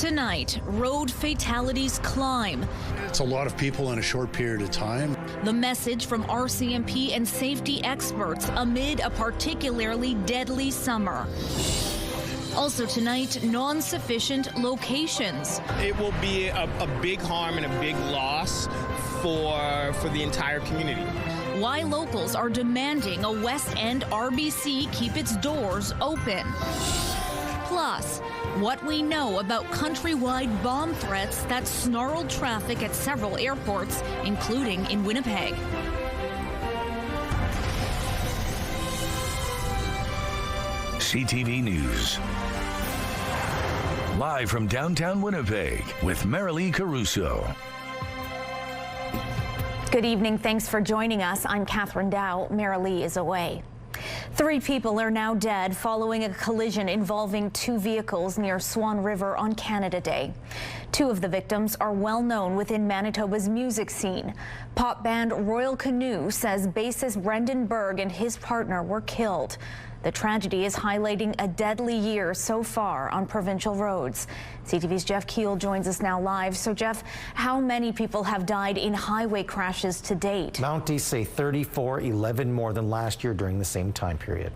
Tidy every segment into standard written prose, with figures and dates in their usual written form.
Tonight, road fatalities climb. It's a lot of people in a short period of time. The message from RCMP and safety experts amid a particularly deadly summer. Also tonight, non-sufficient locations. It will be a big harm and a big loss for the entire community. Why locals are demanding a West End RBC keep its doors open. Plus, what we know about countrywide bomb threats that snarled traffic at several airports, including in Winnipeg. CTV News. Live from downtown Winnipeg with Mayoral Caruso. Good evening. Thanks for joining us. I'm Catherine Dow. Mayoral is away. 3 people are now dead following a collision involving 2 vehicles near Swan River on Canada Day. 2 of the victims are well known within Manitoba's music scene. Pop band Royal Canoe says bassist Brendan Berg and his partner were killed. The tragedy is highlighting a deadly year so far on provincial roads. CTV's Jeff Keel joins us now live. So, Jeff, how many people have died in highway crashes to date? Mounties say 34, 11 more than last year during the same time period.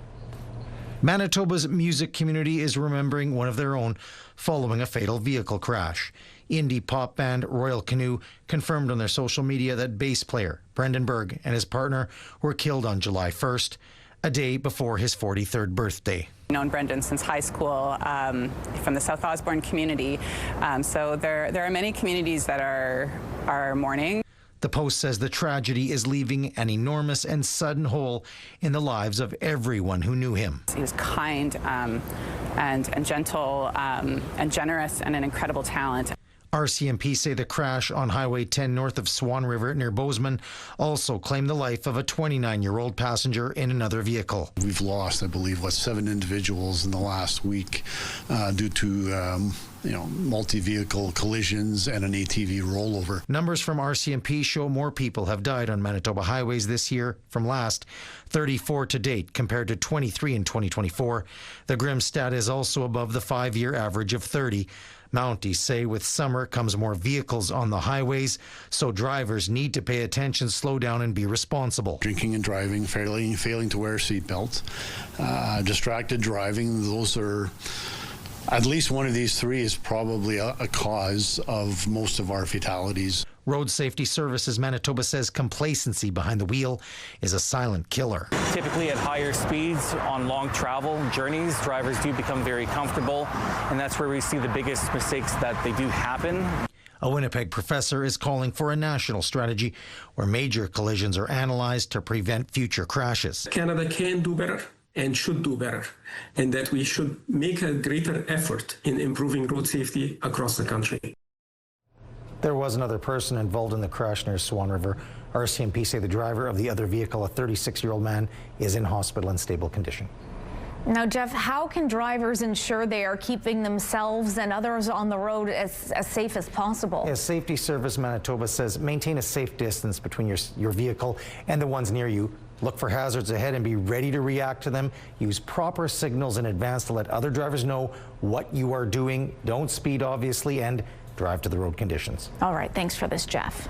Manitoba's music community is remembering one of their own following a fatal vehicle crash. Indie pop band Royal Canoe confirmed on their social media that bass player Brendan Berg and his partner were killed on July 1st. A day before his 43rd birthday. I've known Brendan since high school from the South Osborne community, so there are many communities that are mourning. The Post says the tragedy is leaving an enormous and sudden hole in the lives of everyone who knew him. He was kind and gentle and generous and an incredible talent. RCMP say the crash on Highway 10 north of Swan River near Bozeman also claimed the life of a 29-year-old passenger in another vehicle. We've lost, I believe, 7 individuals in the last week due to multi-vehicle collisions and an ATV rollover. Numbers from RCMP show more people have died on Manitoba highways this year from last, 34 to date compared to 23 in 2024. The grim stat is also above the 5-year average of 30. Mounties say with summer comes more vehicles on the highways, so drivers need to pay attention, slow down, and be responsible. Drinking and driving, failing to wear a seatbelt, distracted driving, those are, at least one of these 3 is probably a cause of most of our fatalities. Road Safety Services Manitoba says complacency behind the wheel is a silent killer. Typically at higher speeds on long travel journeys, drivers do become very comfortable, and that's where we see the biggest mistakes that they do happen. A Winnipeg professor is calling for a national strategy where major collisions are analyzed to prevent future crashes. Canada can do better and should do better, and that we should make a greater effort in improving road safety across the country. There was another person involved in the crash near Swan River. RCMP say the driver of the other vehicle, a 36-year-old man, is in hospital in stable condition. Now, Jeff, how can drivers ensure they are keeping themselves and others on the road as safe as possible? As Safety Service Manitoba says, maintain a safe distance between your vehicle and the ones near you. Look for hazards ahead and be ready to react to them. Use proper signals in advance to let other drivers know what you are doing. Don't speed, obviously, and drive to the road conditions. All right, thanks for this, Jeff.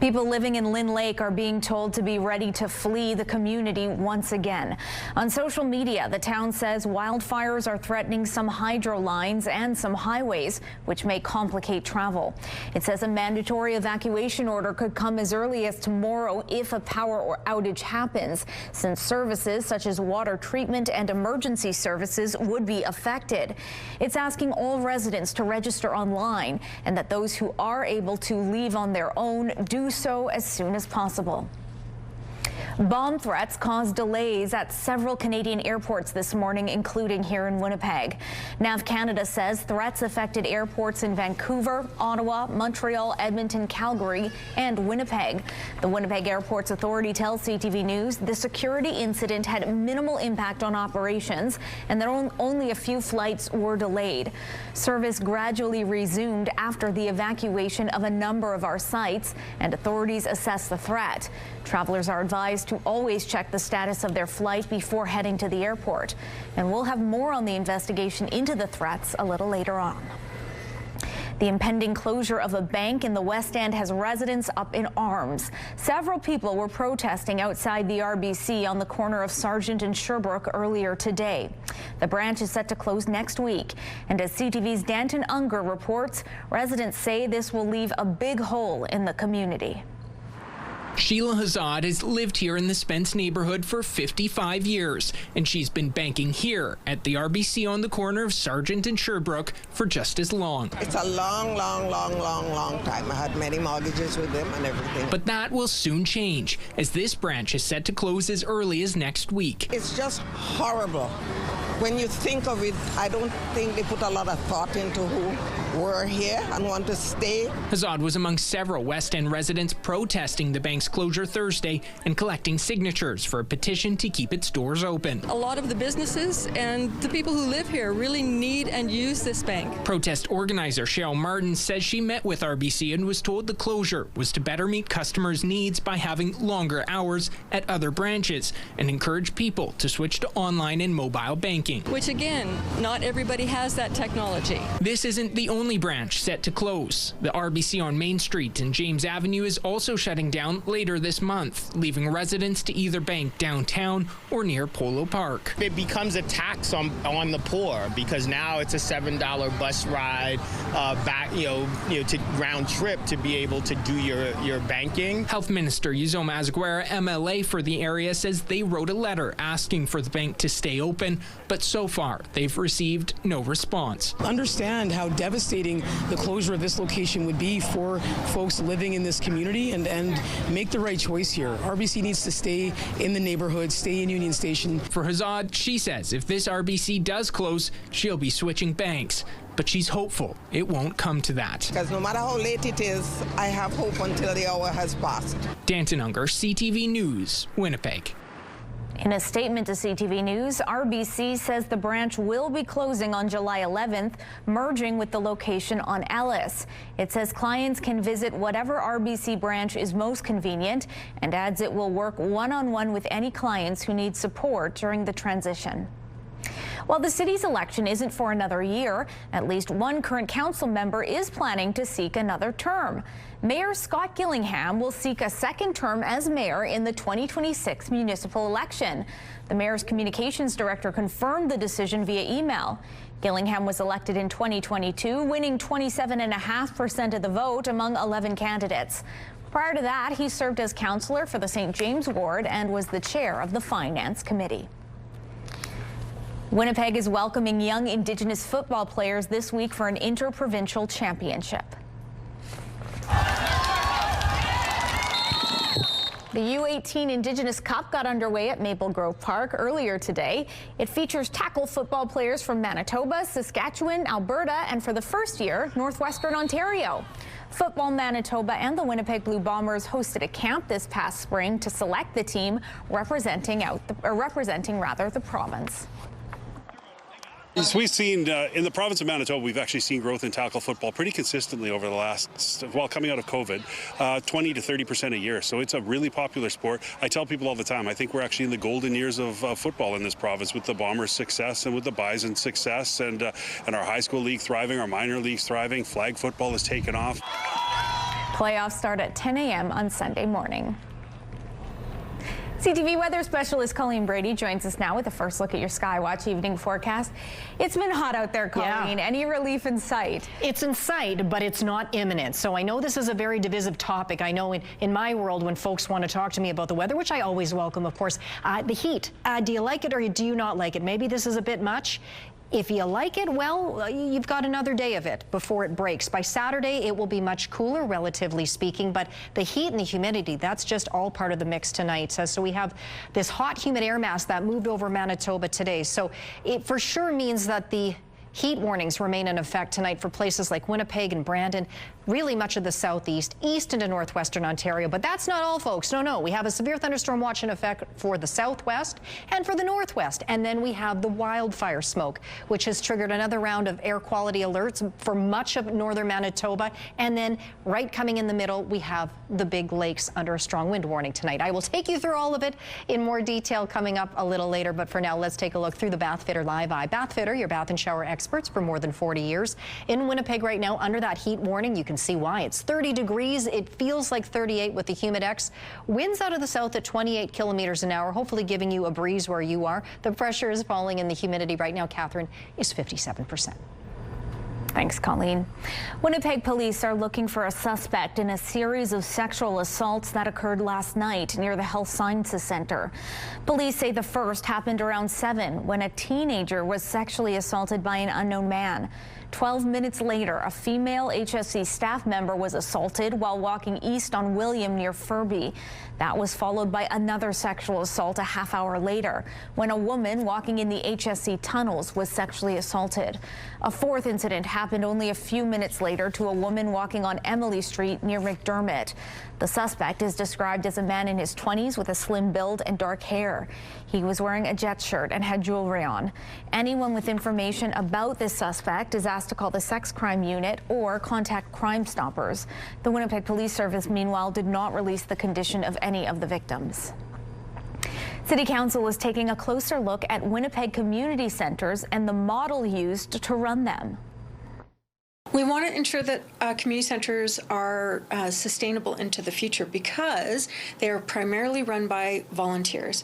People living in Lynn Lake are being told to be ready to flee the community once again. On social media, the town says wildfires are threatening some hydro lines and some highways, which may complicate travel. It says a mandatory evacuation order could come as early as tomorrow if a power or outage happens, since services such as water treatment and emergency services would be affected. It's asking all residents to register online and that those who are able to leave on their own do so as soon as possible. Bomb threats caused delays at several Canadian airports this morning, including here in Winnipeg. NAV Canada says threats affected airports in Vancouver, Ottawa, Montreal, Edmonton, Calgary, and Winnipeg. The Winnipeg Airports Authority tells CTV News the security incident had minimal impact on operations and that only a few flights were delayed. Service gradually resumed after the evacuation of a number of our sites, and authorities assess the threat. Travelers are advised to always check the status of their flight before heading to the airport. And we'll have more on the investigation into the threats a little later on. The impending closure of a bank in the West End has residents up in arms. Several people were protesting outside the RBC on the corner of Sargent and Sherbrooke earlier today. The branch is set to close next week, and as CTV's Danton Unger reports, residents say this will leave a big hole in the community. Sheila Hazad has lived here in the Spence neighborhood for 55 years, and she's been banking here at the RBC on the corner of Sargent and Sherbrooke for just as long. It's a long time. I had many mortgages with them and everything. But that will soon change, as this branch is set to close as early as next week. It's just horrible. When you think of it, I don't think they put a lot of thought into who were here and want to stay. Hazad was among several West End residents protesting the bank's closure Thursday and collecting signatures for a petition to keep its doors open. A lot of the businesses and the people who live here really need and use this bank. Protest organizer Cheryl Martin says she met with RBC and was told the closure was to better meet customers' needs by having longer hours at other branches and encourage people to switch to online and mobile banking. Which again, not everybody has that technology. This isn't the only branch set to close. The RBC on Main Street and James Avenue is also shutting down later this month, leaving residents to either bank downtown or near Polo Park. It becomes a tax on the poor because now it's a $7 bus ride back, to round trip to be able to do your banking. Health Minister Uzoma Azuquera, MLA for the area, says they wrote a letter asking for the bank to stay open, but so far they've received no response. Understand how devastating the closure of this location would be for folks living in this community and make the right choice here. RBC needs to stay in the neighborhood, stay in Union Station. For Hazad, she says if this RBC does close, she'll be switching banks. But she's hopeful it won't come to that. Because no matter how late it is, I have hope until the hour has passed. Danton Unger, CTV News, Winnipeg. In a statement to CTV News, RBC says the branch will be closing on July 11th, merging with the location on Ellis. It says clients can visit whatever RBC branch is most convenient and adds it will work one-on-one with any clients who need support during the transition. While the city's election isn't for another year, at least one current council member is planning to seek another term. Mayor Scott Gillingham will seek a second term as mayor in the 2026 municipal election. The mayor's communications director confirmed the decision via email. Gillingham was elected in 2022, winning 27.5% of the vote among 11 candidates. Prior to that, he served as councillor for the St. James Ward and was the chair of the Finance Committee. Winnipeg is welcoming young Indigenous football players this week for an interprovincial championship. The U18 Indigenous Cup got underway at Maple Grove Park earlier today. It features tackle football players from Manitoba, Saskatchewan, Alberta, and for the first year, Northwestern Ontario. Football Manitoba and the Winnipeg Blue Bombers hosted a camp this past spring to select the team representing the province. As we've seen in the province of Manitoba, we've actually seen growth in tackle football pretty consistently over the last, coming out of COVID, 20 to 30% a year. So it's a really popular sport. I tell people all the time, I think we're actually in the golden years of football in this province with the Bombers' success and with the Bison's success and our high school league thriving, our minor leagues thriving. Flag football has taken off. Playoffs start at 10 a.m. on Sunday morning. CTV weather specialist Colleen Brady joins us now with a first look at your Skywatch evening forecast. It's been hot out there, Colleen. Yeah. Any relief in sight? It's in sight, but it's not imminent. So I know this is a very divisive topic. I know in my world when folks want to talk to me about the weather, which I always welcome, of course, the heat. Do you like it or do you not like it? Maybe this is a bit much. If you like it, well, you've got another day of it before it breaks. By Saturday, it will be much cooler, relatively speaking, but the heat and the humidity, that's just all part of the mix tonight. So we have this hot, humid air mass that moved over Manitoba today. So it for sure means that the heat warnings remain in effect tonight for places like Winnipeg and Brandon, really much of the southeast, east into northwestern Ontario. But that's not all, folks. No. We have a severe thunderstorm watch in effect for the southwest and for the northwest. And then we have the wildfire smoke, which has triggered another round of air quality alerts for much of northern Manitoba. And then right coming in the middle, we have the big lakes under a strong wind warning tonight. I will take you through all of it in more detail coming up a little later. But for now, let's take a look through the Bathfitter Live Eye. Bathfitter, your bath and shower expert, experts for more than 40 years. In Winnipeg right now, under that heat warning, you can see why. It's 30 degrees. It feels like 38 with the humidex. Winds out of the south at 28 kilometers an hour, hopefully giving you a breeze where you are. The pressure is falling and the humidity right now, Catherine, is 57%. Thanks, Colleen. Winnipeg police are looking for a suspect in a series of sexual assaults that occurred last night near the Health Sciences Center. Police say the first happened around 7 when a teenager was sexually assaulted by an unknown man. 12 minutes later, a female HSC staff member was assaulted while walking east on William near Furby. That was followed by another sexual assault a half hour later when a woman walking in the HSC tunnels was sexually assaulted. A fourth incident happened only a few minutes later to a woman walking on Emily Street near McDermott. The suspect is described as a man in his 20s with a slim build and dark hair. He was wearing a jet shirt and had jewelry on. Anyone with information about this suspect is asked to call the sex crime unit or contact Crime Stoppers. The Winnipeg Police Service, meanwhile, did not release the condition of any of the victims. City Council is taking a closer look at Winnipeg community centers and the model used to run them. We want to ensure that community centers are sustainable into the future because they are primarily run by volunteers.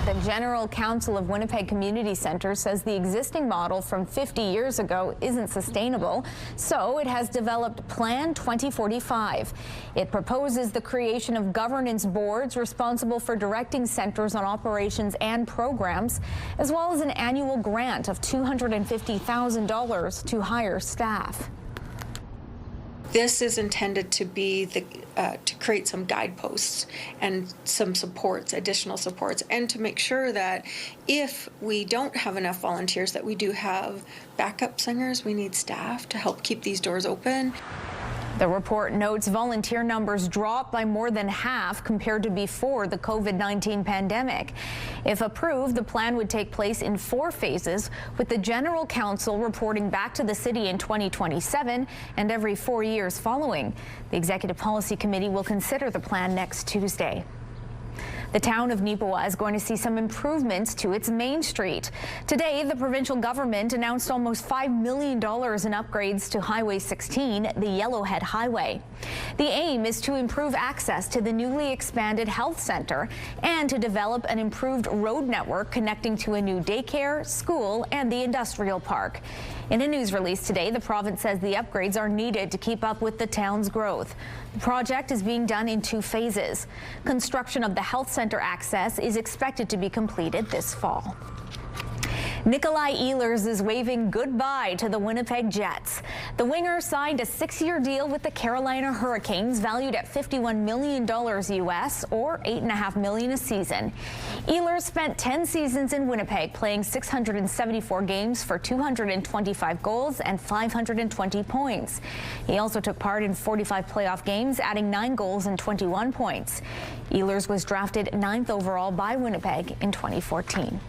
The General Council of Winnipeg Community Centers says the existing model from 50 years ago isn't sustainable, so it has developed Plan 2045. It proposes the creation of governance boards responsible for directing centers on operations and programs, as well as an annual grant of $250,000 to hire staff. This is intended to be to create some guideposts and some supports, additional supports, and to make sure that if we don't have enough volunteers, that we do have backup singers. We need staff to help keep these doors open. The report notes volunteer numbers dropped by more than half compared to before the COVID-19 pandemic. If approved, the plan would take place in 4 phases, with the General Council reporting back to the city in 2027 and every 4 years following. The Executive Policy Committee will consider the plan next Tuesday. The town of Neepawa is going to see some improvements to its main street. Today, the provincial government announced almost $5 million in upgrades to Highway 16, the Yellowhead Highway. The aim is to improve access to the newly expanded health center and to develop an improved road network connecting to a new daycare, school, and the industrial park. In a news release today, the province says the upgrades are needed to keep up with the town's growth. The project is being done in 2 phases. Construction of the health center access is expected to be completed this fall. Nikolaj Ehlers is waving goodbye to the Winnipeg Jets. The winger signed a 6-year deal with the Carolina Hurricanes valued at $51 million US or $8.5 million a season. Ehlers spent 10 seasons in Winnipeg, playing 674 games for 225 goals and 520 points. He also took part in 45 playoff games, adding 9 goals and 21 points. Ehlers was drafted 9th overall by Winnipeg in 2014.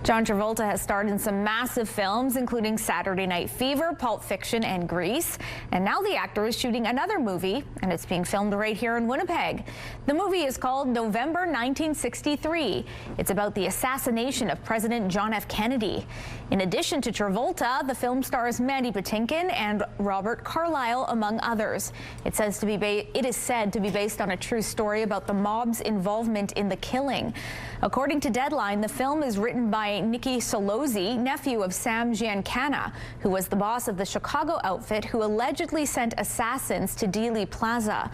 John Travolta has starred in some massive films, including Saturday Night Fever, Pulp Fiction, and Grease. And now the actor is shooting another movie, and it's being filmed right here in Winnipeg. The movie is called November 1963. It's about the assassination of President John F. Kennedy. In addition to Travolta, the film stars Mandy Patinkin and Robert Carlyle, among others. It is said to be based on a true story about the mob's involvement in the killing. According to Deadline, the film is written by Nicky Solozzi, nephew of Sam Giancana, who was the boss of the Chicago outfit who allegedly sent assassins to Dealey Plaza.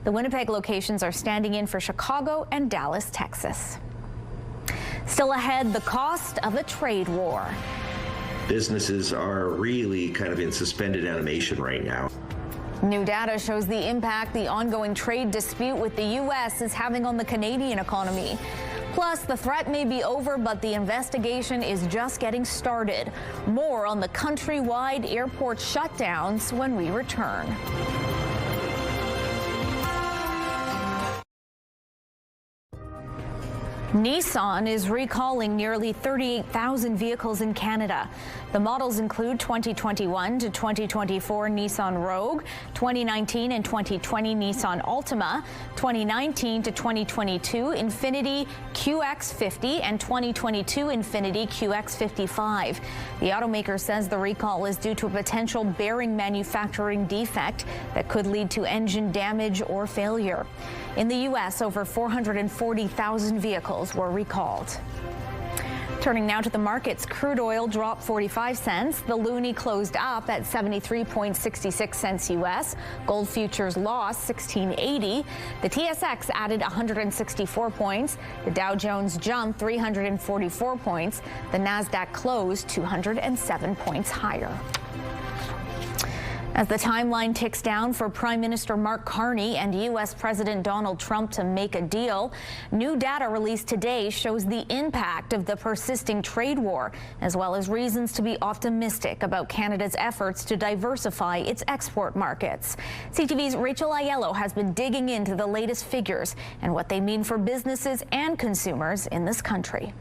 The Winnipeg locations are standing in for Chicago and Dallas, Texas. Still ahead, the cost of a trade war. Businesses are really kind of in suspended animation right now. New data shows the impact the ongoing trade dispute with the U.S. is having on the Canadian economy. Plus, the threat may be over, but the investigation is just getting started. More on the countrywide airport shutdowns when we return. Nissan is recalling nearly 38,000 vehicles in Canada. The models include 2021 to 2024 Nissan Rogue, 2019 and 2020 Nissan Altima, 2019 to 2022 Infiniti QX50, and 2022 Infiniti QX55. The automaker says the recall is due to a potential bearing manufacturing defect that could lead to engine damage or failure. In the U.S., over 440,000 vehicles were recalled. Turning now to the markets, crude oil dropped 45 cents. The loonie closed up at 73.66 cents U.S. Gold futures lost 16.80. The TSX added 164 points. The Dow Jones jumped 344 points. The Nasdaq closed 207 points higher. As the timeline ticks down for Prime Minister Mark Carney and U.S. President Donald Trump to make a deal, new data released today shows the impact of the persisting trade war, as well as reasons to be optimistic about Canada's efforts to diversify its export markets. CTV's Rachel Aiello has been digging into the latest figures and what they mean for businesses and consumers in this country.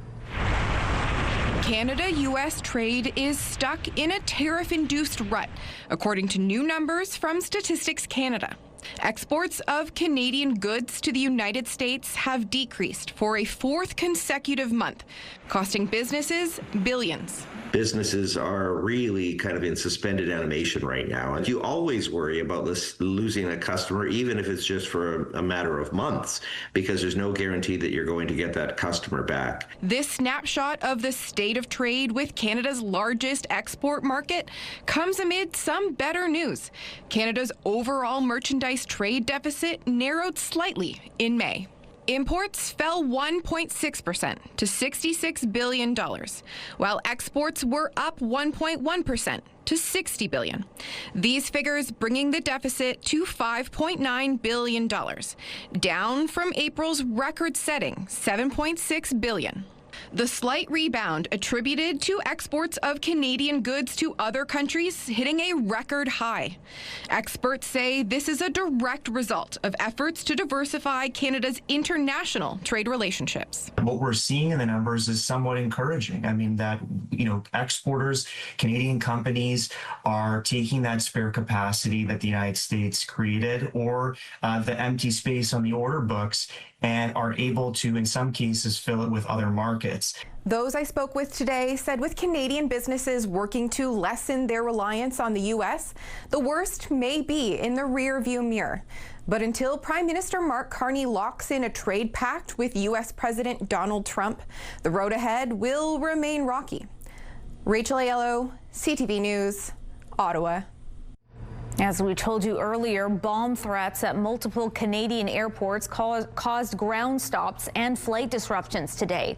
Canada-U.S. trade is stuck in a tariff-induced rut, according to new numbers from Statistics Canada. Exports of Canadian goods to the United States have decreased for a fourth consecutive month, costing businesses billions. Businesses are really kind of in suspended animation right now. And you always worry about losing a customer, even if it's just for a matter of months, because there's no guarantee that you're going to get that customer back. This snapshot of the state of trade with Canada's largest export market comes amid some better news. Canada's overall merchandise trade deficit narrowed slightly in May. Imports fell 1.6% to $66 billion, while exports were up 1.1% to $60 billion. These figures bringing the deficit to $5.9 billion, down from April's record-setting $7.6 billion. The slight rebound attributed to exports of Canadian goods to other countries hitting a record high. Experts say this is a direct result of efforts to diversify Canada's international trade relationships. What we're seeing in the numbers is somewhat encouraging. I mean, that, exporters, Canadian companies are taking that spare capacity that the United States created or the empty space on the order books and are able to, in some cases, fill it with other markets. Those I spoke with today said with Canadian businesses working to lessen their reliance on the U.S., the worst may be in the rearview mirror. But until Prime Minister Mark Carney locks in a trade pact with U.S. President Donald Trump, the road ahead will remain rocky. Rachel Aiello, CTV News, Ottawa. As we told you earlier, bomb threats at multiple Canadian airports caused ground stops and flight disruptions today.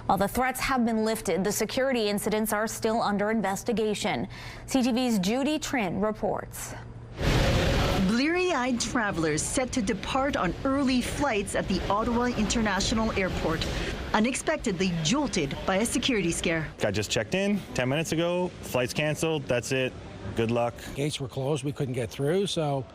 While the threats have been lifted, the security incidents are still under investigation. CTV's Judy Trin reports. Bleary-eyed travelers set to depart on early flights at the Ottawa International Airport, unexpectedly jolted by a security scare. I just checked in 10 minutes ago, flight's canceled, that's it. Good luck. Gates were closed, we couldn't get through, so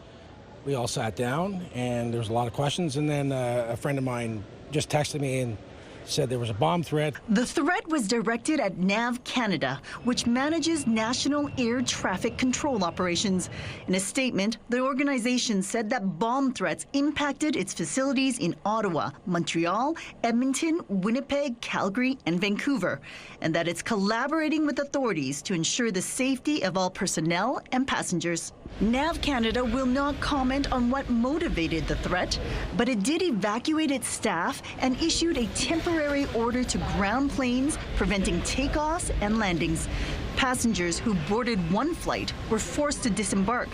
we all sat down and there was a lot of questions, and then a friend of mine just texted me and said there was a bomb threat. The threat was directed at NAV Canada, which manages national air traffic control operations. In a statement, the organization said that bomb threats impacted its facilities in Ottawa, Montreal, Edmonton, Winnipeg, Calgary, and Vancouver, and that it's collaborating with authorities to ensure the safety of all personnel and passengers. NAV Canada will not comment on what motivated the threat, but it did evacuate its staff and issued a temporary order to ground planes, preventing takeoffs and landings. Passengers who boarded one flight were forced to disembark.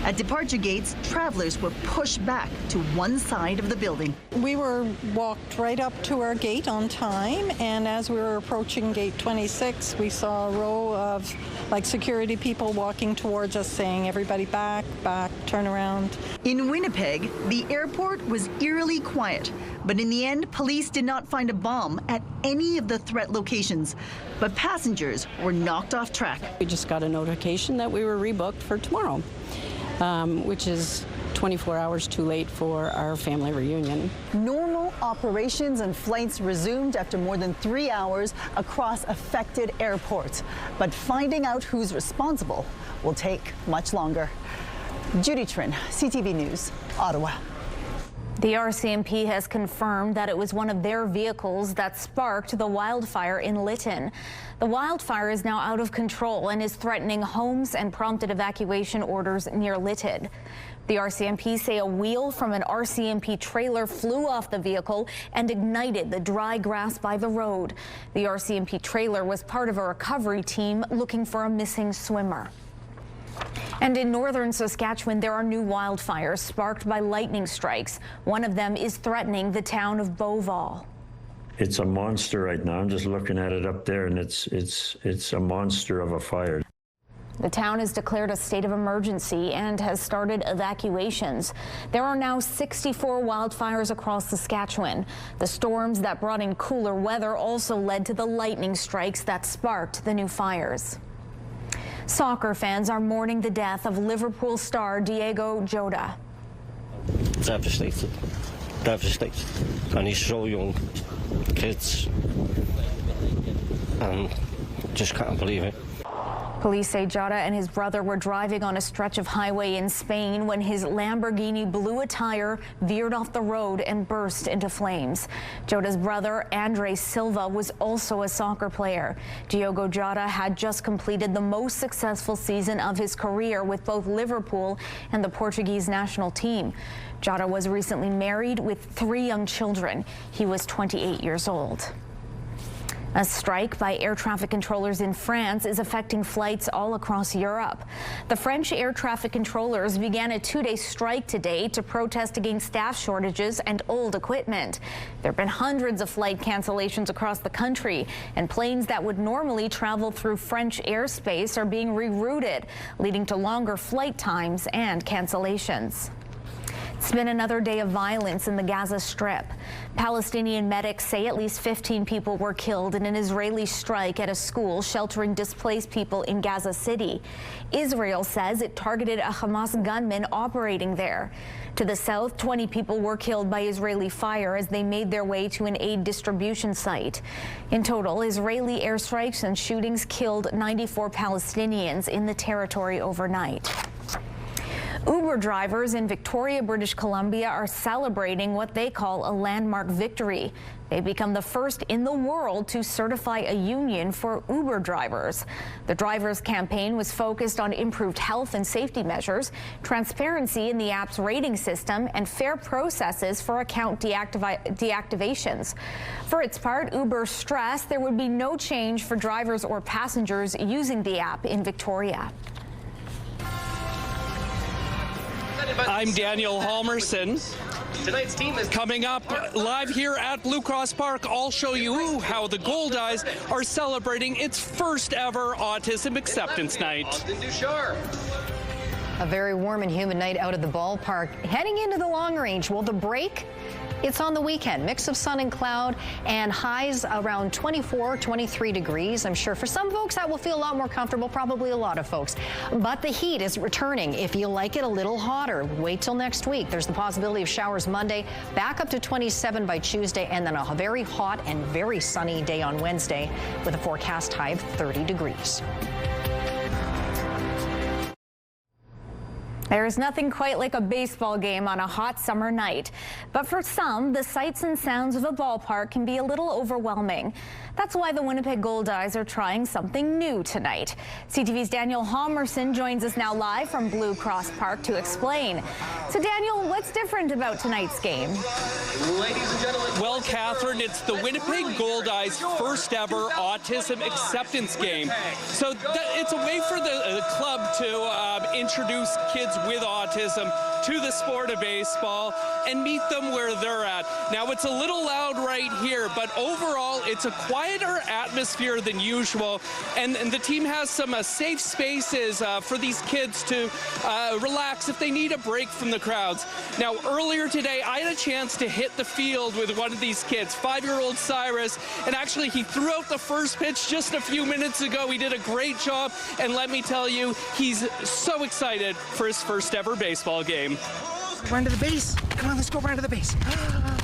At departure gates, travelers were pushed back to one side of the building. We were walked right up to our gate on time, and as we were approaching gate 26, we saw a row of security people walking towards us saying, everybody back, turn around. In Winnipeg, the airport was eerily quiet, but in the end, police did not find a bomb at any of the threat locations. But passengers were knocked off track. We just got a notification that we were rebooked for tomorrow, which is 24 hours too late for our family reunion. Normal operations and flights resumed after more than 3 hours across affected airports. But finding out who's responsible will take much longer. Judy Trin, CTV News, Ottawa. The RCMP has confirmed that it was one of their vehicles that sparked the wildfire in Lytton. The wildfire is now out of control and is threatening homes and prompted evacuation orders near Lytton. The RCMP say a wheel from an RCMP trailer flew off the vehicle and ignited the dry grass by the road. The RCMP trailer was part of a recovery team looking for a missing swimmer. And in northern Saskatchewan, there are new wildfires sparked by lightning strikes. One of them is threatening the town of Beauval. It's a monster right now. I'm just looking at it up there, and it's a monster of a fire. The town has declared a state of emergency and has started evacuations. There are now 64 wildfires across Saskatchewan. The storms that brought in cooler weather also led to the lightning strikes that sparked the new fires. Soccer fans are mourning the death of Liverpool star Diogo Jota. Devastated. Devastated. And he's so young. Kids. And just can't believe it. Police say Jota and his brother were driving on a stretch of highway in Spain when his Lamborghini blew a tire, veered off the road, and burst into flames. Jota's brother, Andre Silva, was also a soccer player. Diogo Jota had just completed the most successful season of his career with both Liverpool and the Portuguese national team. Jota was recently married with 3 young children. He was 28 years old. A strike by air traffic controllers in France is affecting flights all across Europe. The French air traffic controllers began a 2-day strike today to protest against staff shortages and old equipment. There have been hundreds of flight cancellations across the country, and planes that would normally travel through French airspace are being rerouted, leading to longer flight times and cancellations. It's been another day of violence in the Gaza Strip. Palestinian medics say at least 15 people were killed in an Israeli strike at a school sheltering displaced people in Gaza City. Israel says it targeted a Hamas gunman operating there. To the south, 20 people were killed by Israeli fire as they made their way to an aid distribution site. In total, Israeli airstrikes and shootings killed 94 Palestinians in the territory overnight. Uber drivers in Victoria, British Columbia are celebrating what they call a landmark victory. They become the first in the world to certify a union for Uber drivers. The drivers' campaign was focused on improved health and safety measures, transparency in the app's rating system, and fair processes for account deactivations. For its part, Uber stressed there would be no change for drivers or passengers using the app in Victoria. I'm Daniel Halmerson. Tonight's team is coming up live here at Blue Cross Park. I'll show you how the Goldeyes are celebrating its first ever Autism Acceptance Night. A very warm and humid night out at the ballpark. Heading into the long range, well, the break, it's on the weekend. Mix of sun and cloud and highs around 24, 23 degrees. I'm sure for some folks that will feel a lot more comfortable, probably a lot of folks. But the heat is returning. If you like it a little hotter, wait till next week. There's the possibility of showers Monday, back up to 27 by Tuesday, and then a very hot and very sunny day on Wednesday with a forecast high of 30 degrees. There is nothing quite like a baseball game on a hot summer night. But for some, the sights and sounds of a ballpark can be a little overwhelming. That's why the Winnipeg Goldeyes are trying something new tonight. CTV's Daniel Halmerson joins us now live from Blue Cross Park to explain. So Daniel, what's different about tonight's game? Ladies and gentlemen. Well, Catherine, it's the Winnipeg Goldeyes' first ever Autism Acceptance Game. So it's a way for the club to introduce kids with autism to the sport of baseball and meet them where they're at. Now, it's a little loud right here, but overall, it's a quieter atmosphere than usual, and the team has some safe spaces for these kids to relax if they need a break from the crowds. Now, earlier today, I had a chance to hit the field with one of these kids, 5-year-old Cyrus, and actually he threw out the first pitch just a few minutes ago. He did a great job, and let me tell you, he's so excited for his first ever baseball game. Run to the base. Come on, let's go run to the base.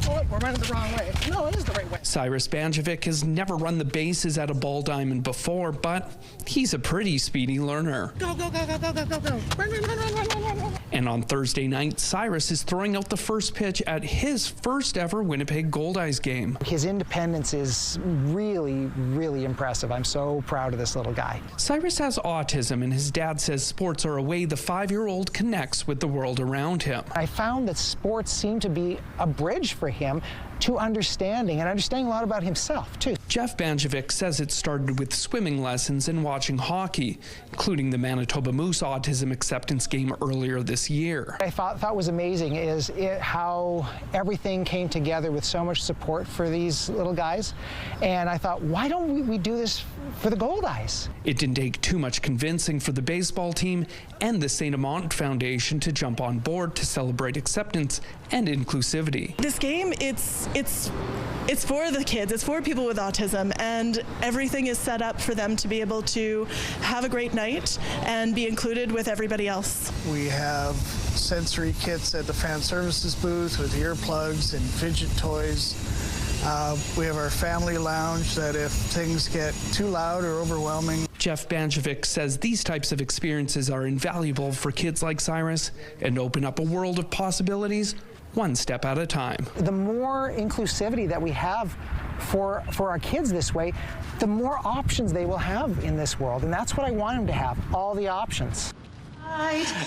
Oh, we're running the wrong way. No, it is the right way. Cyrus Banjovic has never run the bases at a ball diamond before, but he's a pretty speedy learner. Go, go, go, go, go, go, go, go. Run, run, run, run, run, run, run. And on Thursday night, Cyrus is throwing out the first pitch at his first ever Winnipeg Goldeyes game. His independence is really, really impressive. I'm so proud of this little guy. Cyrus has autism, and his dad says sports are a way the 5-year-old connects with the world around him. I found that sports seem to be a bridge for him to understanding a lot about himself, too. Jeff Banjovic says it started with swimming lessons and watching hockey, including the Manitoba Moose Autism Acceptance Game earlier this year. What I thought was amazing is how everything came together with so much support for these little guys. And I thought, why don't we do this for the Goldeyes? It didn't take too much convincing for the baseball team and the St. Amant Foundation to jump on board to celebrate acceptance and inclusivity. This game, it's for the kids, it's for people with autism, and everything is set up for them to be able to have a great night and be included with everybody else. We have sensory kits at the fan services booth with earplugs and fidget toys. We have our family lounge that if things get too loud or overwhelming. Jeff Banjovic says these types of experiences are invaluable for kids like Cyrus and open up a world of possibilities one step at a time. The more inclusivity that we have for our kids this way, the more options they will have in this world. And that's what I want them to have, all the options.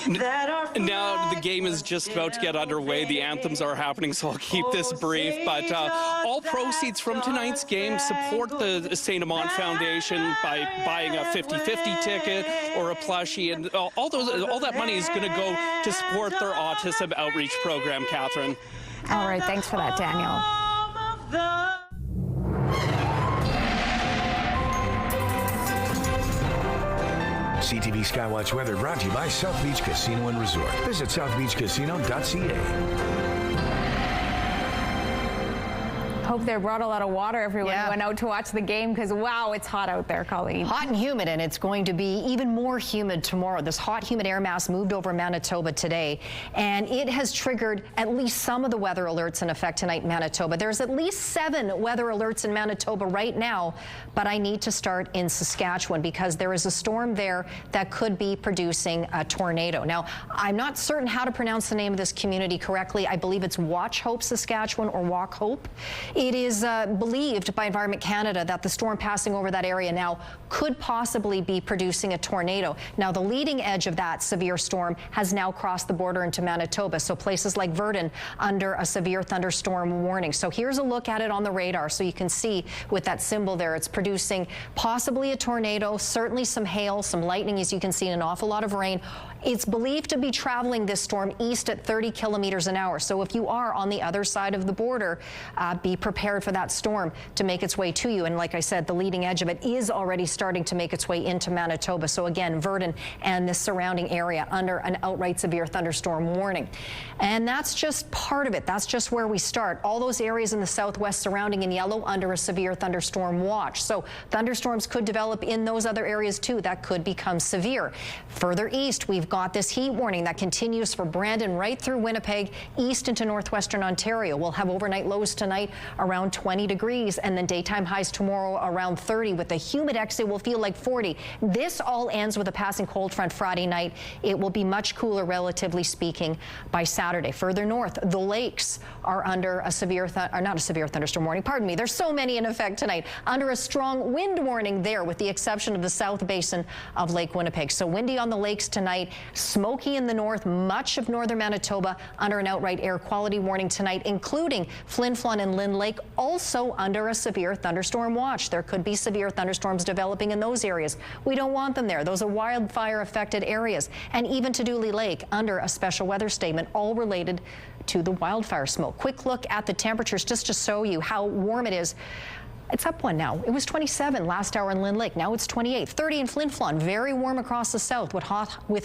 Now the game is just about to get underway. The anthems are happening, so I'll keep this brief. But all proceeds from tonight's game support the St. Amant Foundation by buying a 50-50 ticket or a plushie, and all that money is going to go to support their autism outreach program. Catherine. All right, thanks for that, Daniel. CTV Skywatch weather brought to you by South Beach Casino and Resort. Visit southbeachcasino.ca. Hope they brought a lot of water. Everyone went out to watch the game because, wow, it's hot out there, Colleen. Hot and humid, and it's going to be even more humid tomorrow. This hot, humid air mass moved over Manitoba today, and it has triggered at least some of the weather alerts in effect tonight in Manitoba. There's at least 7 weather alerts in Manitoba right now, but I need to start in Saskatchewan because there is a storm there that could be producing a tornado. Now, I'm not certain how to pronounce the name of this community correctly. I believe it's Watch Hope, Saskatchewan, or Walk Hope. It is believed by Environment Canada that the storm passing over that area now could possibly be producing a tornado. Now, the leading edge of that severe storm has now crossed the border into Manitoba, so places like Virden under a severe thunderstorm warning. So here's a look at it on the radar so you can see with that symbol there, it's producing possibly a tornado, certainly some hail, some lightning, as you can see, and an awful lot of rain. It's believed to be traveling this storm east at 30 kilometers an hour. So if you are on the other side of the border, be prepared for that storm to make its way to you. And like I said, the leading edge of it is already starting to make its way into Manitoba. So again, Virden and the surrounding area under an outright severe thunderstorm warning. And that's just part of it. That's just where we start. All those areas in the southwest surrounding in yellow under a severe thunderstorm watch. So thunderstorms could develop in those other areas too. That could become severe. Further east, we've got this heat warning that continues for Brandon right through Winnipeg, east into northwestern Ontario. We'll have overnight lows tonight around 20 degrees and then daytime highs tomorrow around 30. With the humid exit, will feel like 40. This all ends with a passing cold front Friday night. It will be much cooler, relatively speaking, by Saturday. Further north, the lakes are under a severe, not a severe thunderstorm warning, pardon me. There's so many in effect tonight. Under a strong wind warning there, with the exception of the south basin of Lake Winnipeg. So windy on the lakes tonight. Smoky in the north, much of northern Manitoba under an outright air quality warning tonight, including Flin Flon and Lynn Lake, also under a severe thunderstorm watch. There could be severe thunderstorms developing in those areas. We don't want them there. Those are wildfire affected areas. And even to Dooley Lake under a special weather statement, all related to the wildfire smoke. Quick look at the temperatures just to show you how warm it is. It's up one now. It was 27 last hour in Lynn Lake. Now it's 28. 30 in Flin Flon. Very warm across the south with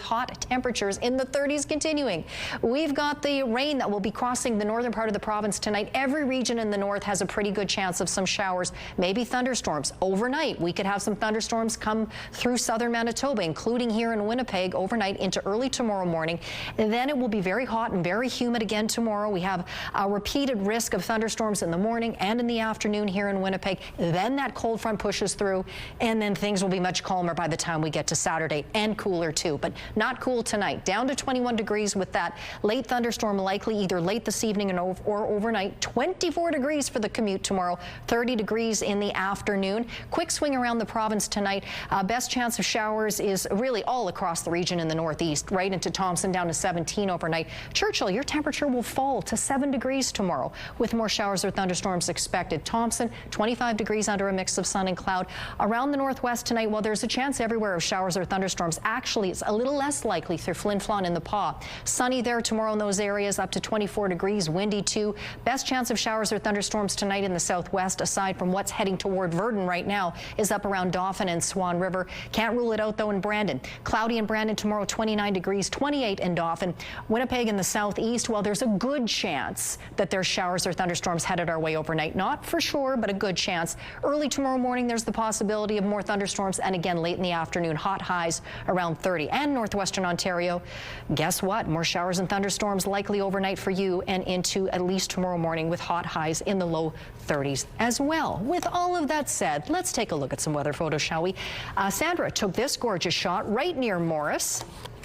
hot temperatures in the 30s continuing. We've got the rain that will be crossing the northern part of the province tonight. Every region in the north has a pretty good chance of some showers, maybe thunderstorms. Overnight, we could have some thunderstorms come through southern Manitoba, including here in Winnipeg overnight into early tomorrow morning. And then it will be very hot and very humid again tomorrow. We have a repeated risk of thunderstorms in the morning and in the afternoon here in Winnipeg. Then that cold front pushes through, and then things will be much calmer by the time we get to Saturday, and cooler too, but not cool tonight. Down to 21 degrees with that late thunderstorm likely either late this evening or overnight. 24 degrees for the commute tomorrow, 30 degrees in the afternoon. Quick swing around the province tonight. Best chance of showers is really all across the region in the northeast, right into Thompson down to 17 overnight. Churchill, your temperature will fall to 7 degrees tomorrow with more showers or thunderstorms expected. Thompson, 25 degrees under a mix of sun and cloud. Around the northwest tonight, well, there's a chance everywhere of showers or thunderstorms. Actually, it's a little less likely through Flin Flon and the Paw. Sunny there tomorrow in those areas, up to 24 degrees, windy too. Best chance of showers or thunderstorms tonight in the southwest, aside from what's heading toward Verdun right now, is up around Dauphin and Swan River. Can't rule it out though in Brandon. Cloudy in Brandon tomorrow, 29 degrees, 28 in Dauphin. Winnipeg in the southeast, well, there's a good chance that there's showers or thunderstorms headed our way overnight. Not for sure, but a good chance. Early tomorrow morning, there's the possibility of more thunderstorms, and again late in the afternoon, hot highs around 30. And northwestern Ontario, guess what? More showers and thunderstorms likely overnight for you and into at least tomorrow morning with hot highs in the low 30s as well. With all of that said, let's take a look at some weather photos, shall we? Sandra took this gorgeous shot right near Morris.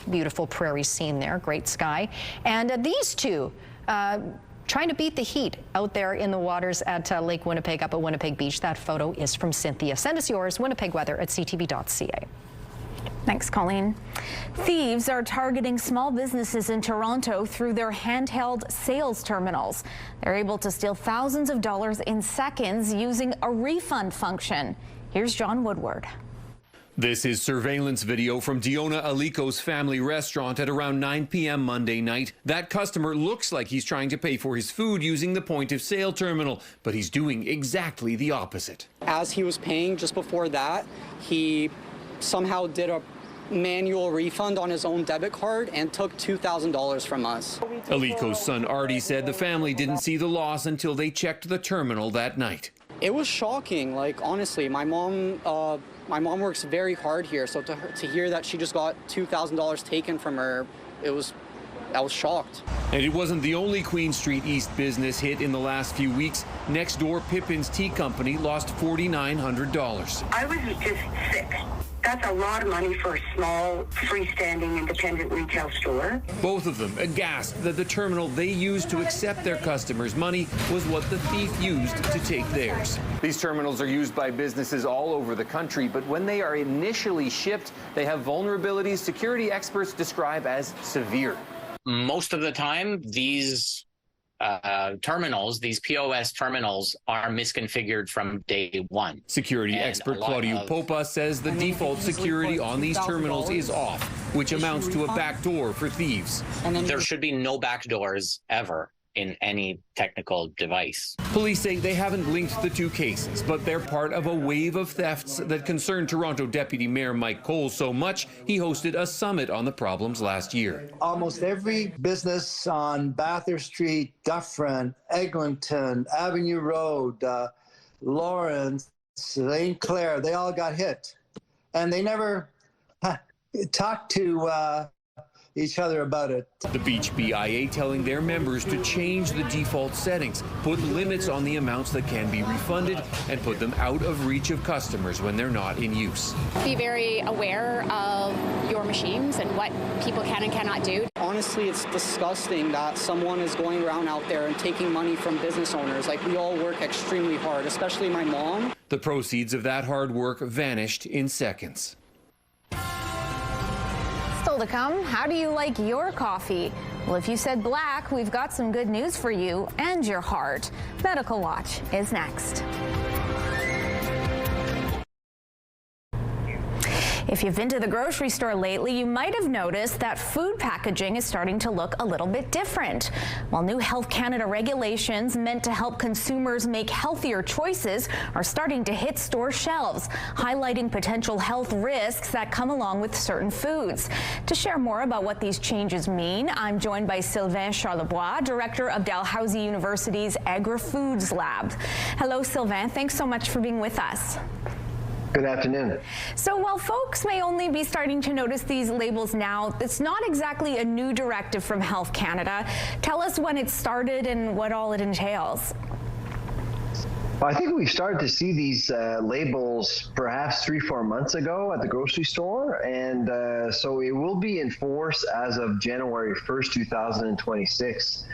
Beautiful prairie scene there, great sky. And these two, trying to beat the heat out there in the waters at Lake Winnipeg up at Winnipeg Beach. That photo is from Cynthia. Send us yours, Winnipeg weather at ctv.ca. Thanks, Colleen. Thieves are targeting small businesses in Toronto through their handheld sales terminals. They're able to steal thousands of dollars in seconds using a refund function. Here's John Woodward. This is surveillance video from Diona Alico's family restaurant at around 9 p.m. Monday night. That customer looks like he's trying to pay for his food using the point-of-sale terminal, but he's doing exactly the opposite. As he was paying just before that, he somehow did a manual refund on his own debit card and took $2,000 from us. Alico's son Artie said the family didn't see the loss until they checked the terminal that night. It was shocking. Like, honestly, my mom works very hard here, so to hear that she just got $2,000 taken from her, I was shocked. And it wasn't the only Queen Street East business hit in the last few weeks. Next door, Pippin's Tea Company lost $4,900. I was just sick. That's a lot of money for a small, freestanding, independent retail store. Both of them aghast that the terminal they used to accept their customers' money was what the thief used to take theirs. These terminals are used by businesses all over the country, but when they are initially shipped, they have vulnerabilities security experts describe as severe. Most of the time, these terminals, these POS terminals, are misconfigured from day one. Security expert Claudio Popa says the default security on these terminals is off, which amounts to a backdoor for thieves. There should be no backdoors ever in any technical device. Police say they haven't linked the two cases, but they're part of a wave of thefts that concerned Toronto Deputy Mayor Mike Cole so much he hosted a summit on the problems last year. Almost every business on Bathurst Street, Dufferin, Eglinton, Avenue Road, Lawrence, St. Clair, they all got hit. And they never talked to each other about it. The Beach BIA telling their members to change the default settings, put limits on the amounts that can be refunded, and put them out of reach of customers when they're not in use. Be very aware of your machines and what people can and cannot do. Honestly, it's disgusting that someone is going around out there and taking money from business owners. Like, we all work extremely hard, especially my mom. The proceeds of that hard work vanished in seconds. Still to come, how do you like your coffee? Well, if you said black, we've got some good news for you and your heart. Medical Watch is next. If you've been to the grocery store lately, you might have noticed that food packaging is starting to look a little bit different. While new Health Canada regulations meant to help consumers make healthier choices are starting to hit store shelves, highlighting potential health risks that come along with certain foods. To share more about what these changes mean, I'm joined by Sylvain Charlebois, director of Dalhousie University's Agri-Foods Lab. Hello, Sylvain. Thanks so much for being with us. Good afternoon. So while folks may only be starting to notice these labels now, it's not exactly a new directive from Health Canada. Tell us when it started and what all it entails. Well, I think we started to see these labels perhaps 3-4 months ago at the grocery store, and so it will be in force as of January 1st, 2026.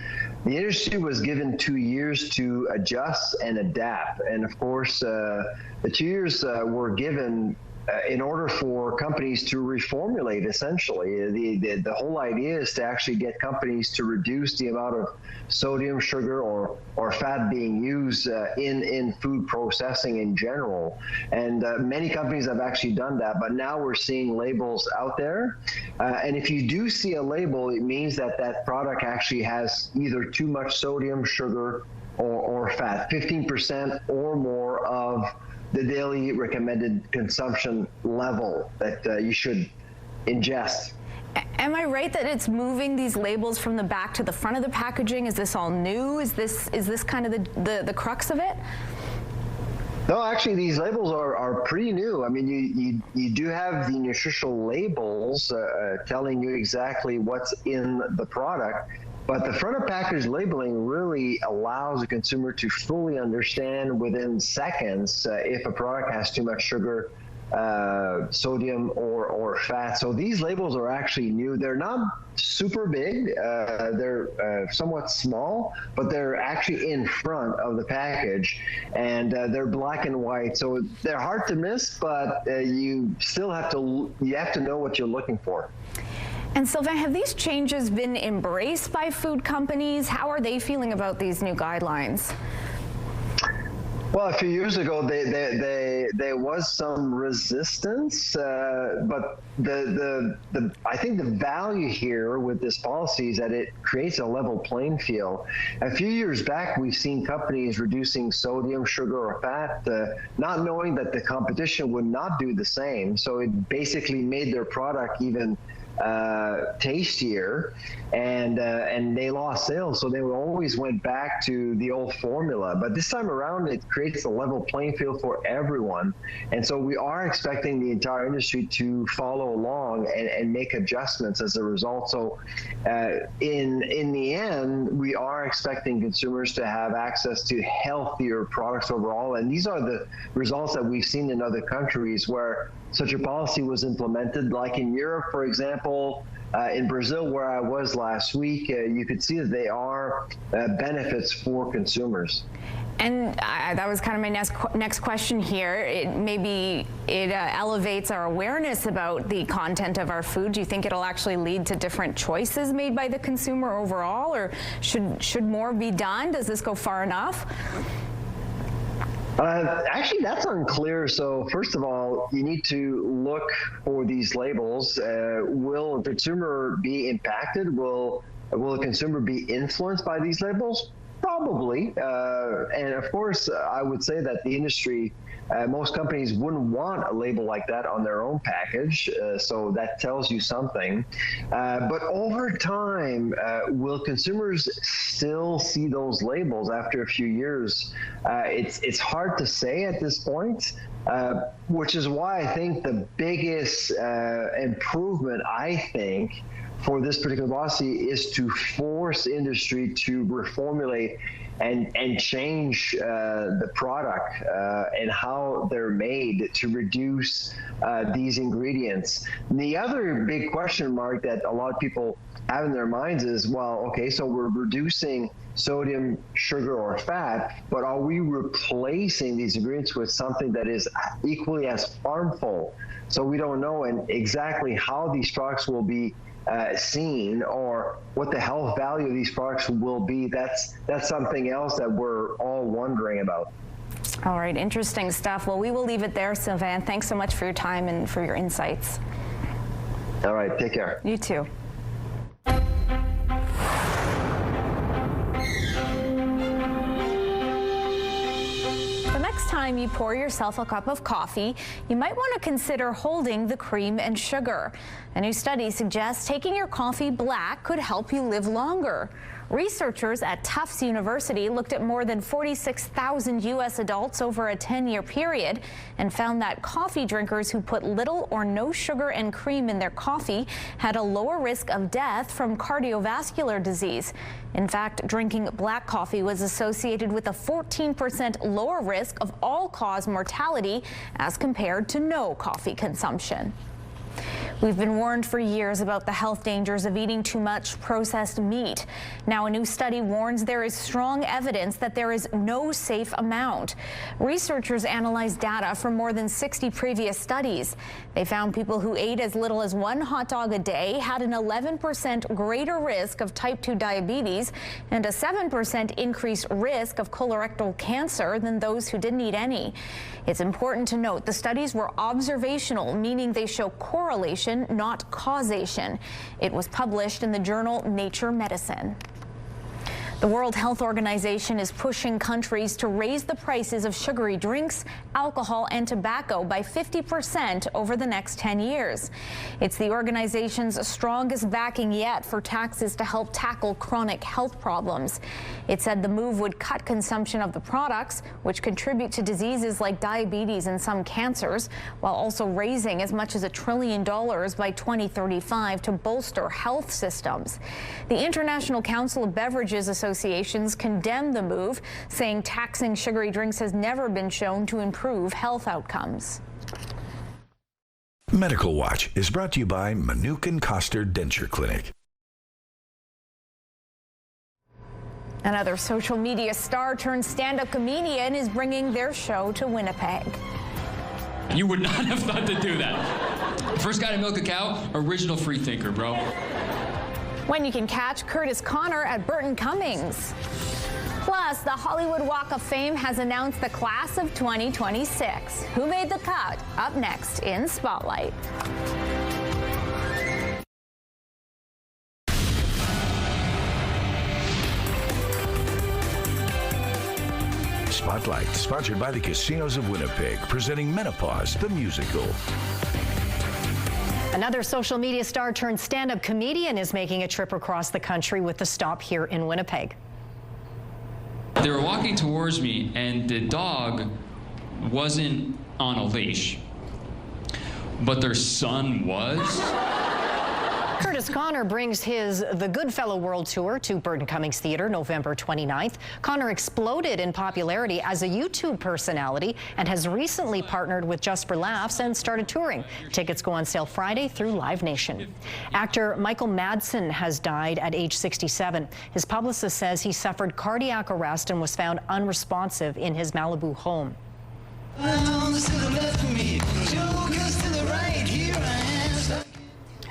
The industry was given 2 years to adjust and adapt, and of course, the 2 years were given in order for companies to reformulate, essentially. The whole idea is to actually get companies to reduce the amount of sodium, sugar, or fat being used in food processing in general. And many companies have actually done that, but now we're seeing labels out there. And if you do see a label, it means that that product actually has either too much sodium, sugar, or fat, 15% or more of the daily recommended consumption level that you should ingest. Am I right that it's moving these labels from the back to the front of the packaging? Is this all new? Is this kind of the crux of it? No, actually, these labels are pretty new. I mean, you do have the nutritional labels telling you exactly what's in the product. But the front of package labeling really allows the consumer to fully understand within seconds if a product has too much sugar, sodium, or fat. So these labels are actually new. They're not super big. They're somewhat small, but they're actually in front of the package, and they're black and white. So they're hard to miss, but you still have to know what you're looking for. And Sylvain, have these changes been embraced by food companies? How are they feeling about these new guidelines? Well, a few years ago, there was some resistance, but I think the value here with this policy is that it creates a level playing field. A few years back, we've seen companies reducing sodium, sugar, or fat, not knowing that the competition would not do the same. So it basically made their product even tastier, and they lost sales, so they always went back to the old formula. But this time around, it creates a level playing field for everyone, and so we are expecting the entire industry to follow along and make adjustments as a result. So in the end, we are expecting consumers to have access to healthier products overall, and these are the results that we've seen in other countries where such a policy was implemented, like in Europe, for example. In Brazil, where I was last week, you could see that they are benefits for consumers. And that was kind of my next question here. It elevates our awareness about the content of our food. Do you think it'll actually lead to different choices made by the consumer overall, or should more be done? Does this go far enough? Actually, that's unclear. So first of all, you need to look for these labels. Will the consumer be impacted? Will the consumer be influenced by these labels? Probably. And of course, I would say that the industry, most companies wouldn't want a label like that on their own package. So that tells you something. But over time, will consumers still see those labels after a few years? It's hard to say at this point, which is why I think the biggest improvement, for this particular policy is to force industry to reformulate and change the product and how they're made to reduce these ingredients. And the other big question mark that a lot of people have in their minds is, well, okay, so we're reducing sodium, sugar, or fat, but are we replacing these ingredients with something that is equally as harmful? So we don't know exactly how these products will be seen or what the health value of these products will be. That's something else that we're all wondering about. All right, interesting stuff. Well, we will leave it there, Sylvain. Thanks so much for your time and for your insights. All right, take care. You too. Next time you pour yourself a cup of coffee, you might want to consider holding the cream and sugar. A new study suggests taking your coffee black could help you live longer. Researchers at Tufts University looked at more than 46,000 U.S. adults over a 10-year period and found that coffee drinkers who put little or no sugar and cream in their coffee had a lower risk of death from cardiovascular disease. In fact, drinking black coffee was associated with a 14% lower risk of all-cause mortality as compared to no coffee consumption. We've been warned for years about the health dangers of eating too much processed meat. Now, a new study warns there is strong evidence that there is no safe amount. Researchers analyzed data from more than 60 previous studies. They found people who ate as little as one hot dog a day had an 11% greater risk of type 2 diabetes and a 7% increased risk of colorectal cancer than those who didn't eat any. It's important to note the studies were observational, meaning they show correlation, not causation. It was published in the journal Nature Medicine. The World Health Organization is pushing countries to raise the prices of sugary drinks, alcohol, and tobacco by 50% over the next 10 years. It's the organization's strongest backing yet for taxes to help tackle chronic health problems. It said the move would cut consumption of the products, which contribute to diseases like diabetes and some cancers, while also raising as much as $1 trillion by 2035 to bolster health systems. The International Council of Beverages Associations condemned the move, saying taxing sugary drinks has never been shown to improve health outcomes. Medical Watch is brought to you by Manukin Koster Denture Clinic. Another social media star turned stand-up comedian is bringing their show to Winnipeg. You would not have thought to do that. First guy to milk a cow, original free thinker, bro. When you can catch Curtis Connor at Burton Cummings. Plus, the Hollywood Walk of Fame has announced the class of 2026. Who made the cut? Up next in Spotlight. Spotlight, sponsored by the Casinos of Winnipeg, presenting Menopause, the musical. Another social media star turned stand-up comedian is making a trip across the country with the stop here in Winnipeg. They were walking towards me, and the dog wasn't on a leash, but their son was. Curtis Connor brings his The Goodfellow World Tour to Burton Cummings Theatre November 29th. Connor exploded in popularity as a YouTube personality and has recently partnered with Just for Laughs and started touring. Tickets go on sale Friday through Live Nation. Actor Michael Madsen has died at age 67. His publicist says he suffered cardiac arrest and was found unresponsive in his Malibu home.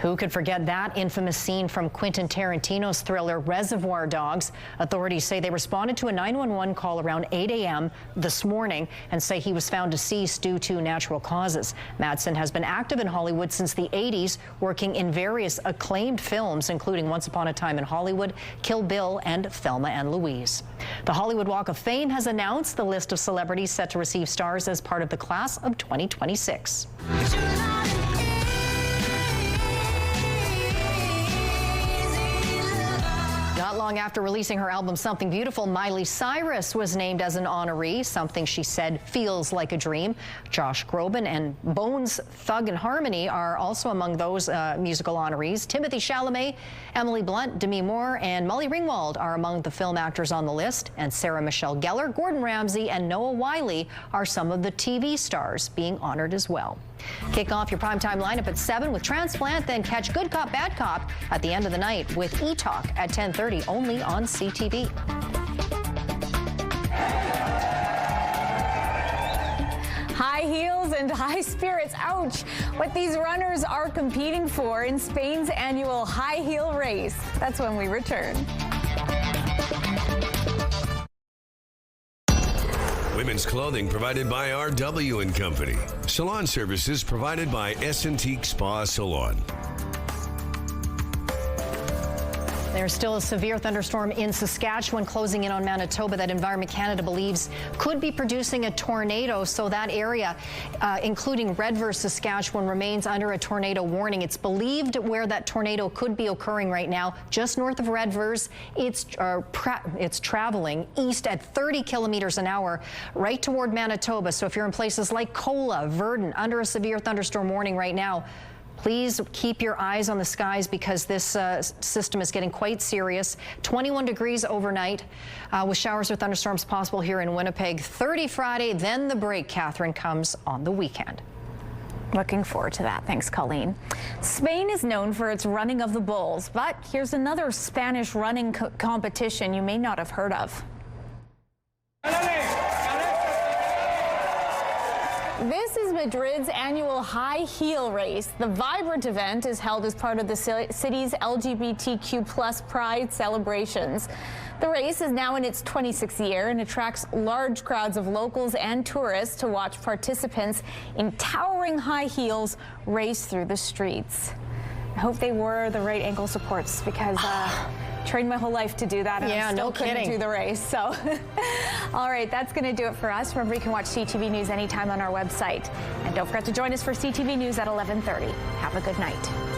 Who could forget that infamous scene from Quentin Tarantino's thriller Reservoir Dogs? Authorities say they responded to a 911 call around 8 a.m. this morning and say he was found deceased due to natural causes. Madsen has been active in Hollywood since the 80s, working in various acclaimed films, including Once Upon a Time in Hollywood, Kill Bill, and Thelma and Louise. The Hollywood Walk of Fame has announced the list of celebrities set to receive stars as part of the class of 2026. Not long after releasing her album Something Beautiful, Miley Cyrus was named as an honoree, something she said feels like a dream. Josh Groban and Bones Thug and Harmony are also among those musical honorees. Timothy Chalamet, Emily Blunt, Demi Moore, and Molly Ringwald are among the film actors on the list. And Sarah Michelle Gellar, Gordon Ramsay, and Noah Wiley are some of the TV stars being honored as well. Kick off your primetime lineup at 7 with Transplant, then catch Good Cop, Bad Cop at the end of the night with E-Talk at 10:30 only on CTV. High heels and high spirits, ouch, what these runners are competing for in Spain's annual high heel race. That's when we return. Women's clothing provided by RW & Company. Salon services provided by S&Teak Spa Salon. There's still a severe thunderstorm in Saskatchewan closing in on Manitoba that Environment Canada believes could be producing a tornado. So that area, including Redverse, Saskatchewan, remains under a tornado warning. It's believed where that tornado could be occurring right now, just north of Redverse. It's traveling east at 30 kilometers an hour right toward Manitoba. So if you're in places like Kola, Verdon, under a severe thunderstorm warning right now, please keep your eyes on the skies because this system is getting quite serious. 21 degrees overnight with showers or thunderstorms possible here in Winnipeg. 30 Friday, then the break, Catherine, comes on the weekend. Looking forward to that. Thanks, Colleen. Spain is known for its running of the bulls, but here's another Spanish running competition you may not have heard of. This is Madrid's annual high heel race. The vibrant event is held as part of the city's LGBTQ+ pride celebrations. The race is now in its 26th year and attracts large crowds of locals and tourists to watch participants in towering high heels race through the streets. I hope they wore the right ankle supports because trained my whole life to do that, and I still couldn't do the race. So, all right, that's going to do it for us. Remember, you can watch CTV News anytime on our website. And don't forget to join us for CTV News at 11:30. Have a good night.